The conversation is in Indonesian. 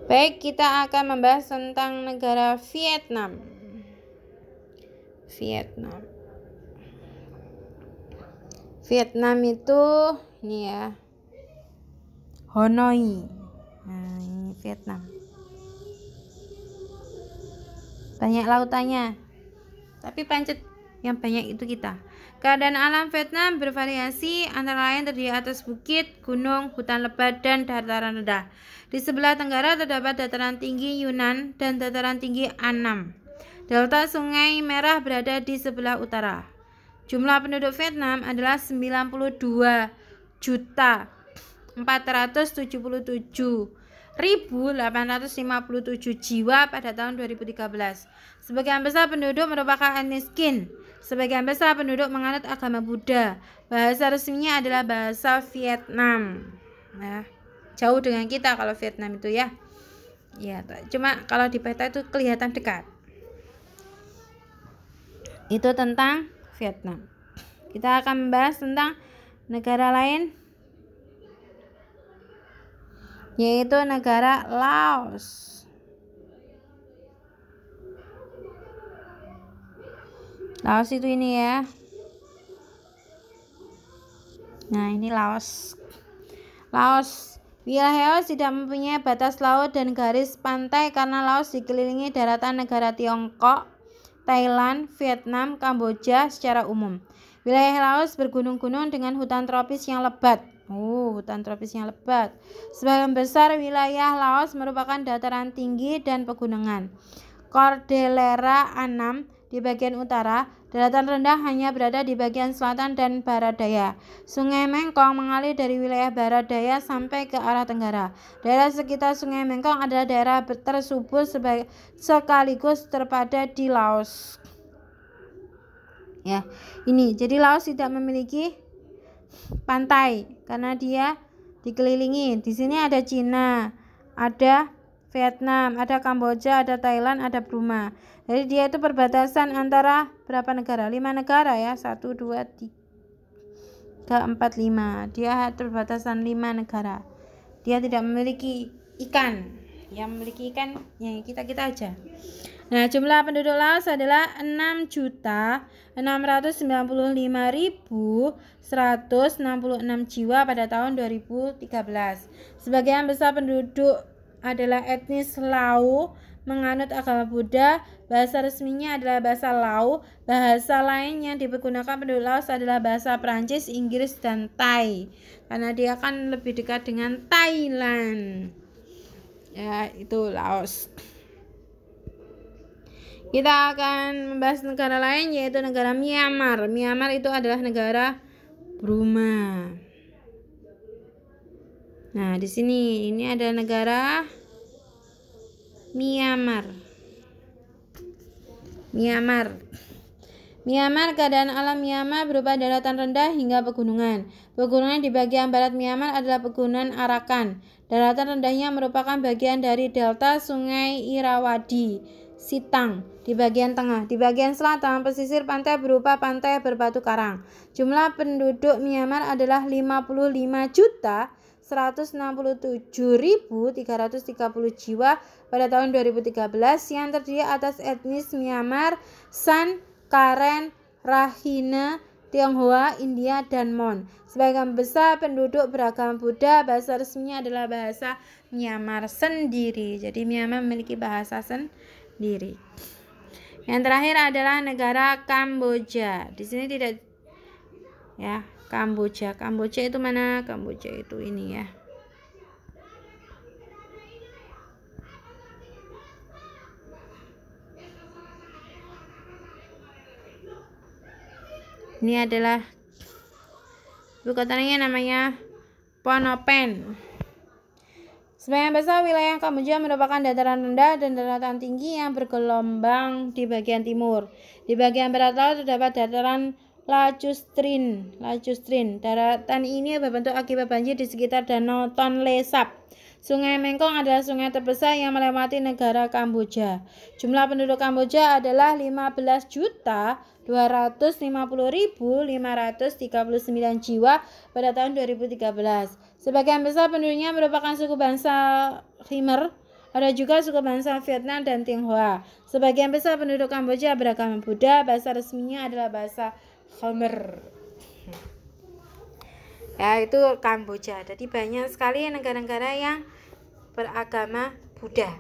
Baik, kita akan membahas tentang negara Vietnam. Vietnam itu ini ya, Hanoi. Nah, ini Vietnam. Banyak lautannya, tapi pancet yang banyak itu kita. Keadaan alam Vietnam bervariasi, antara lain terdiri atas bukit, gunung, hutan lebat, dan dataran rendah. Di sebelah tenggara terdapat dataran tinggi Yunnan dan dataran tinggi Annam. Delta Sungai Merah berada di sebelah utara. Jumlah penduduk Vietnam adalah 92.477.857 jiwa pada tahun 2013. Sebagian besar penduduk merupakan etnis Kin. Sebagian besar penduduk menganut agama Buddha. Bahasa resminya adalah bahasa Vietnam. Nah, jauh dengan kita kalau Vietnam itu ya. Ya, cuma kalau di peta itu kelihatan dekat. Itu tentang Vietnam. Kita akan membahas tentang negara lain, yaitu negara Laos. Laos itu ini ya. Nah, ini Laos. Wilayah Laos tidak mempunyai batas laut dan garis pantai karena Laos dikelilingi daratan negara Tiongkok, Thailand, Vietnam, Kamboja secara umum. Wilayah Laos bergunung-gunung dengan hutan tropis yang lebat. Sebagian besar wilayah Laos merupakan dataran tinggi dan pegunungan. Cordillera Annam di bagian utara, daratan rendah hanya berada di bagian selatan dan barat daya. Sungai Mekong mengalir dari wilayah barat daya sampai ke arah tenggara. Daerah sekitar Sungai Mekong adalah daerah tersubur sekaligus terpadat di Laos. Ya, ini jadi Laos tidak memiliki pantai karena dia dikelilingi. Di sini ada Cina, ada Vietnam, ada Kamboja, ada Thailand, ada Burma. Jadi dia itu perbatasan antara berapa negara? 5 negara ya. 1, 2, 3, 4, 5. Dia perbatasan 5 negara. Dia tidak memiliki ikan. Yang memiliki ikan ya kita aja. Nah, jumlah penduduk Laos adalah 6.655.166 jiwa pada tahun 2013. Sebagian besar penduduk adalah etnis Lao, menganut agama Buddha. Bahasa resminya adalah bahasa Lao. Bahasa lain yang dipergunakan penduduk Laos adalah bahasa Prancis, Inggris, dan Thai, karena dia kan lebih dekat dengan Thailand. Ya, itu Laos. Kita akan membahas negara lain, yaitu negara Myanmar. Myanmar itu adalah negara Burma. Nah, di sini ini ada negara Myanmar. Keadaan alam Myanmar berupa daratan rendah hingga pegunungan. Pegunungan di bagian barat Myanmar adalah Pegunungan Arakan. Daratan rendahnya merupakan bagian dari delta Sungai Irrawaddy, Sitang di bagian tengah. Di bagian selatan, pesisir pantai berupa pantai berbatu karang. Jumlah penduduk Myanmar adalah 55.167.330 jiwa pada tahun 2013 yang terdiri atas etnis Myanmar, San, Karen, Rakhine, Tionghoa, India, dan Mon. Sebagian besar penduduk beragama Buddha. Bahasa resminya adalah bahasa Myanmar sendiri. Jadi Myanmar memiliki bahasa sendiri. Yang terakhir adalah negara Kamboja. Di sini tidak ya, Kamboja itu mana? Kamboja itu ini ya. Ini adalah ibu kotanya, namanya Phnom Penh. Sebagian besar wilayah Kamboja merupakan dataran rendah dan daratan tinggi yang bergelombang di bagian timur. Di bagian barat laut terdapat dataran Lachustrin. Daratan ini berbentuk akibat banjir di sekitar Danau Tonle Sap. Sungai Mekong adalah sungai terbesar yang melewati negara Kamboja. Jumlah penduduk Kamboja adalah 15.250.539 jiwa pada tahun 2013. Sebagian besar penduduknya merupakan suku bangsa Khmer Ada juga suku bangsa Vietnam dan Tionghoa. Sebagian besar penduduk Kamboja beragama Buddha. Bahasa resminya adalah bahasa Khmer. Ya, itu Kamboja. Jadi banyak sekali negara-negara yang beragama Buddha.